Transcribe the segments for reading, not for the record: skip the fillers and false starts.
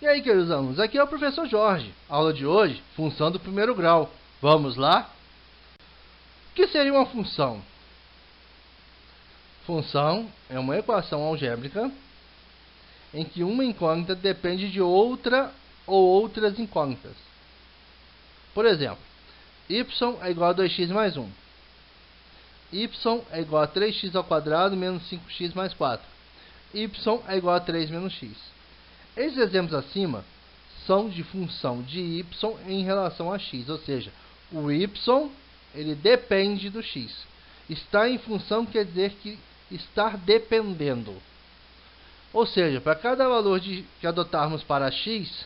E aí, queridos alunos, aqui é o professor Jorge. Aula de hoje, função do primeiro grau. Vamos lá? O que seria uma função? Função é uma equação algébrica em que uma incógnita depende de outra ou outras incógnitas. Por exemplo, y é igual a 2x mais 1. Y é igual a 3x ao quadrado menos 5x mais 4. Y é igual a 3 menos x. Esses exemplos acima são de função de y em relação a x, ou seja, o y ele depende do x. Estar em função quer dizer que estar dependendo. Ou seja, para cada valor que adotarmos para x,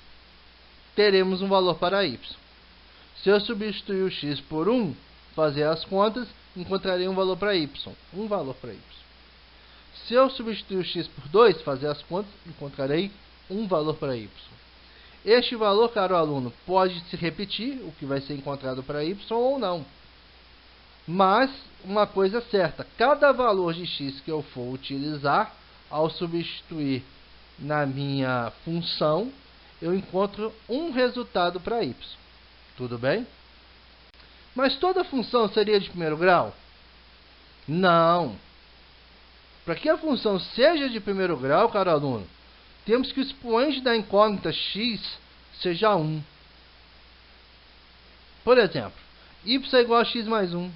teremos um valor para y. Se eu substituir o x por 1, fazer as contas, encontrarei um valor para y. Um valor para y. Se eu substituir o x por 2, fazer as contas, encontrarei um valor para y. Este valor, caro aluno, pode se repetir, o que vai ser encontrado para y ou não. Mas, uma coisa é certa, cada valor de x que eu for utilizar, ao substituir na minha função, eu encontro um resultado para y. Tudo bem? Mas toda função seria de primeiro grau? Não. Para que a função seja de primeiro grau, caro aluno, temos que o expoente da incógnita x seja 1. Por exemplo, y é igual a x mais 1. O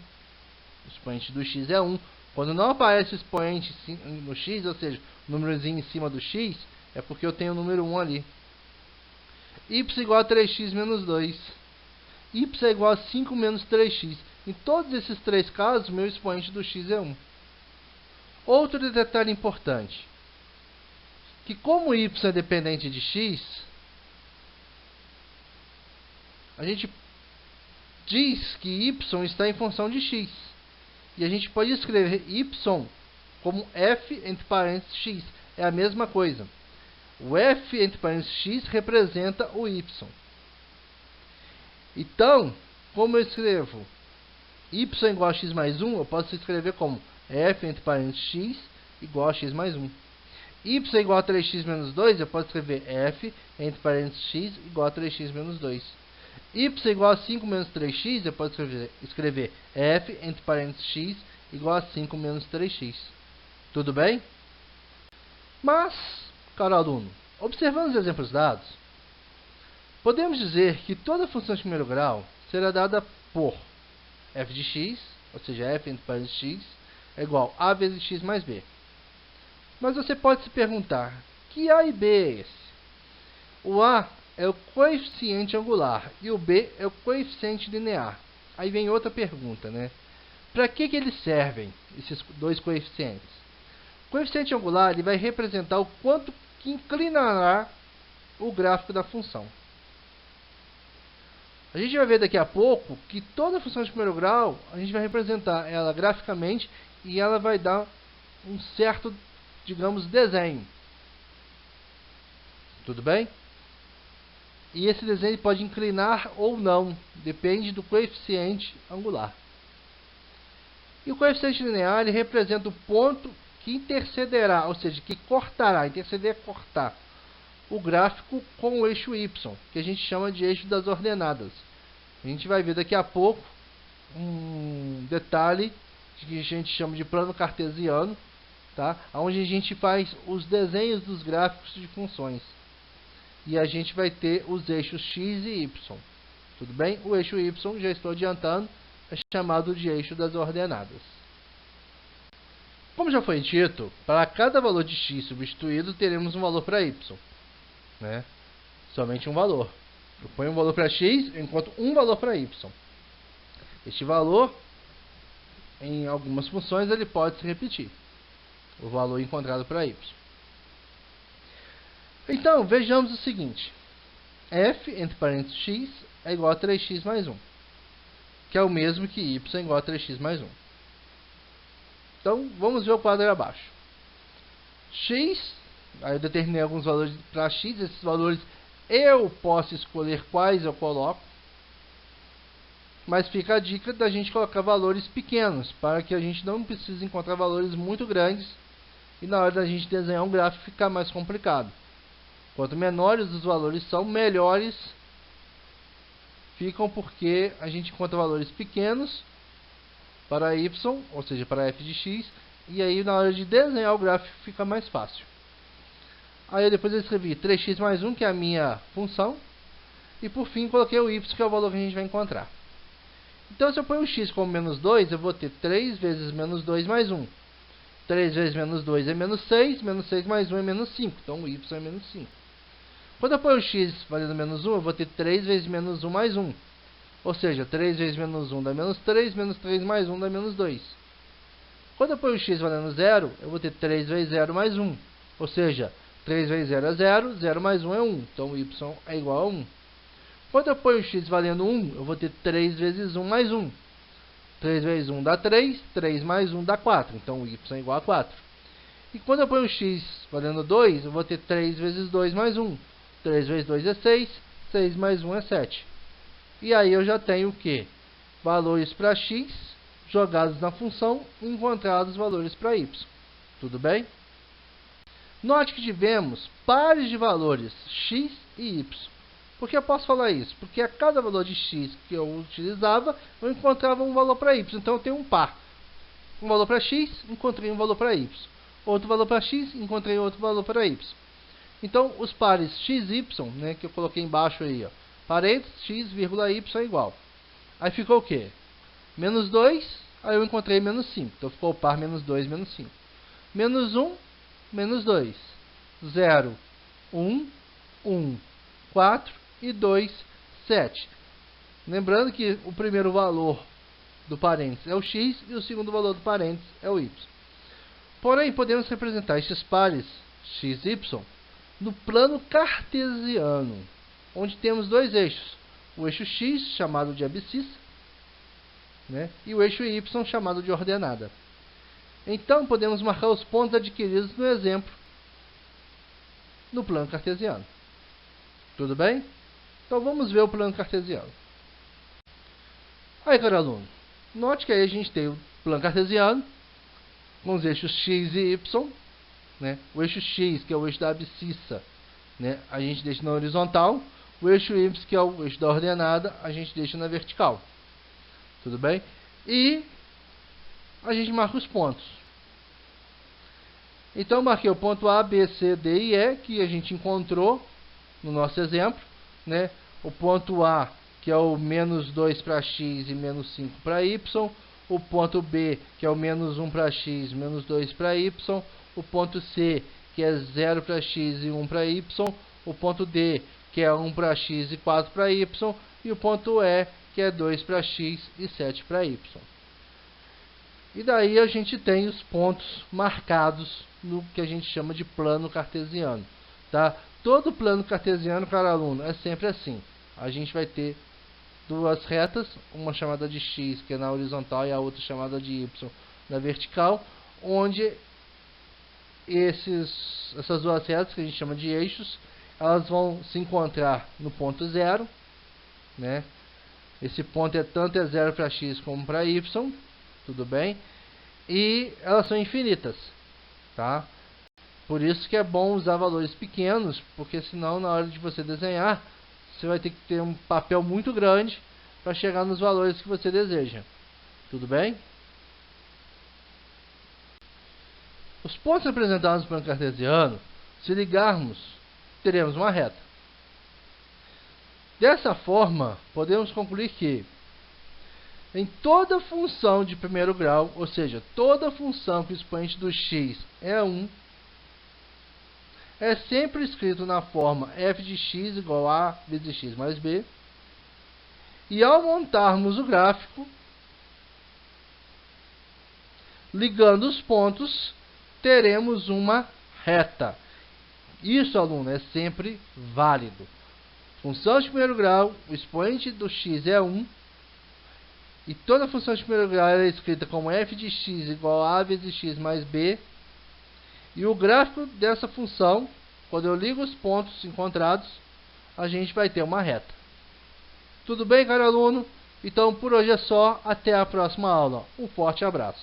expoente do x é 1. Quando não aparece o expoente no x, ou seja, o númerozinho em cima do x, é porque eu tenho o número 1 ali. Y é igual a 3x menos 2. Y é igual a 5 menos 3x. Em todos esses três casos, meu expoente do x é 1. Outro detalhe importante, que como y é dependente de x, a gente diz que y está em função de x. E a gente pode escrever y como f entre parênteses x. É a mesma coisa. O f entre parênteses x representa o y. Então, como eu escrevo y igual a x mais 1, eu posso escrever como f entre parênteses x igual a x mais 1. Y é igual a 3x menos 2, eu posso escrever f entre parênteses x igual a 3x menos 2. Y é igual a 5 menos 3x, eu posso escrever f entre parênteses x igual a 5 menos 3x. Tudo bem? Mas, caro aluno, observando os exemplos dados, podemos dizer que toda função de primeiro grau será dada por f de x, ou seja, f entre parênteses x, é igual a vezes x mais b. Mas você pode se perguntar, que a e b é esse? O a é o coeficiente angular e o b é o coeficiente linear. Aí vem outra pergunta, né? Para que eles servem, esses dois coeficientes? O coeficiente angular ele vai representar o quanto que inclinará o gráfico da função. A gente vai ver daqui a pouco que toda função de primeiro grau, a gente vai representar ela graficamente e ela vai dar um certo, digamos, desenho. Tudo bem? E esse desenho pode inclinar ou não, depende do coeficiente angular. E o coeficiente linear ele representa o ponto que intercederá, ou seja, que cortará, interceder é cortar, o gráfico com o eixo y, que a gente chama de eixo das ordenadas. A gente vai ver daqui a pouco um detalhe que a gente chama de plano cartesiano, tá? Onde a gente faz os desenhos dos gráficos de funções. E a gente vai ter os eixos x e y. Tudo bem? O eixo y, já estou adiantando, é chamado de eixo das ordenadas. Como já foi dito, para cada valor de x substituído, teremos um valor para y. Né? Somente um valor. Eu ponho um valor para x, eu encontro um valor para y. Este valor, em algumas funções, ele pode se repetir. O valor encontrado para y. Então, vejamos o seguinte. F, entre parênteses, x, é igual a 3x mais 1. Que é o mesmo que y é igual a 3x mais 1. Então, vamos ver o quadro abaixo. X, aí eu determinei alguns valores para x. Esses valores eu posso escolher quais eu coloco. Mas fica a dica da gente colocar valores pequenos, para que a gente não precise encontrar valores muito grandes. E na hora da gente desenhar um gráfico ficar mais complicado. Quanto menores os valores são, melhores ficam, porque a gente encontra valores pequenos para y, ou seja, para f de x, e aí na hora de desenhar o gráfico fica mais fácil. Aí depois eu escrevi 3x mais 1, que é a minha função, e por fim coloquei o y, que é o valor que a gente vai encontrar. Então se eu ponho o x como menos 2, eu vou ter 3 vezes menos 2 mais 1. 3 vezes menos 2 é menos 6 mais 1 é menos 5, então o y é menos 5. Quando eu ponho o x valendo menos 1, eu vou ter 3 vezes menos 1 mais 1. Ou seja, 3 vezes menos 1 dá menos 3 mais 1 dá menos 2. Quando eu ponho o x valendo 0, eu vou ter 3 vezes 0 mais 1. Ou seja, 3 vezes 0 é 0, 0 mais 1 é 1. Então o y é igual a 1. Quando eu ponho o x valendo 1, eu vou ter 3 vezes 1 mais 1. 3 vezes 1 dá 3, 3 mais 1 dá 4. Então o y é igual a 4. E quando eu ponho o x valendo 2, eu vou ter 3 vezes 2 mais 1. 3 vezes 2 é 6, 6 mais 1 é 7. E aí eu já tenho o quê? Valores para x jogados na função e encontrados valores para y. Tudo bem? Note que tivemos pares de valores x e y. Por que eu posso falar isso? Porque a cada valor de x que eu utilizava, eu encontrava um valor para y. Então eu tenho um par. Um valor para x, encontrei um valor para y. Outro valor para x, encontrei outro valor para y. Então os pares x e y, né, que eu coloquei embaixo aí, ó, parênteses, x, vírgula, y é igual. Aí ficou o quê? Menos 2, aí eu encontrei menos 5. Então ficou o par menos 2, menos 5. Menos 1, menos 2. 0, 1, 1, 4 e 2, 7. Lembrando que o primeiro valor do parênteses é o x e o segundo valor do parênteses é o y. Porém, podemos representar estes pares x e y no plano cartesiano, onde temos dois eixos. O eixo x, chamado de abscissa, né, e o eixo y, chamado de ordenada. Então, podemos marcar os pontos adquiridos no exemplo no plano cartesiano. Tudo bem? Então, vamos ver o plano cartesiano. Aí, caro aluno, note que aí a gente tem o plano cartesiano com os eixos x e y. Né? O eixo x, que é o eixo da abscissa, né, a gente deixa na horizontal. O eixo y, que é o eixo da ordenada, a gente deixa na vertical. Tudo bem? E a gente marca os pontos. Então eu marquei o ponto A, B, C, D e E, que a gente encontrou no nosso exemplo. Né? O ponto A, que é o menos 2 para x e menos 5 para y. O ponto B, que é o menos 1 para x, menos 2 para y. O ponto C, que é 0 para x e 1 para y. O ponto D, que é 1 para x e 4 para y. E o ponto E, que é 2 para x e 7 para y. E daí a gente tem os pontos marcados no que a gente chama de plano cartesiano. Tá? Todo plano cartesiano, caro aluno, é sempre assim. A gente vai ter duas retas, uma chamada de x, que é na horizontal, e a outra chamada de y, na vertical, onde essas duas retas, que a gente chama de eixos, elas vão se encontrar no ponto 0. Né? Esse ponto tanto é 0 para x como para y. Tudo bem? E elas são infinitas. Tá? Por isso que é bom usar valores pequenos, porque senão na hora de você desenhar, você vai ter que ter um papel muito grande para chegar nos valores que você deseja. Tudo bem? Os pontos representados no plano cartesiano, se ligarmos, teremos uma reta. Dessa forma, podemos concluir que em toda função de primeiro grau, ou seja, toda função que o expoente do x é 1, é sempre escrito na forma f de x igual a vezes x mais b. E ao montarmos o gráfico, ligando os pontos, teremos uma reta. Isso, aluno, é sempre válido. Função de primeiro grau, o expoente do x é 1. E toda função de primeiro grau é escrita como f de x igual a vezes x mais b. E o gráfico dessa função, quando eu ligo os pontos encontrados, a gente vai ter uma reta. Tudo bem, caro aluno? Então, por hoje é só. Até a próxima aula. Um forte abraço.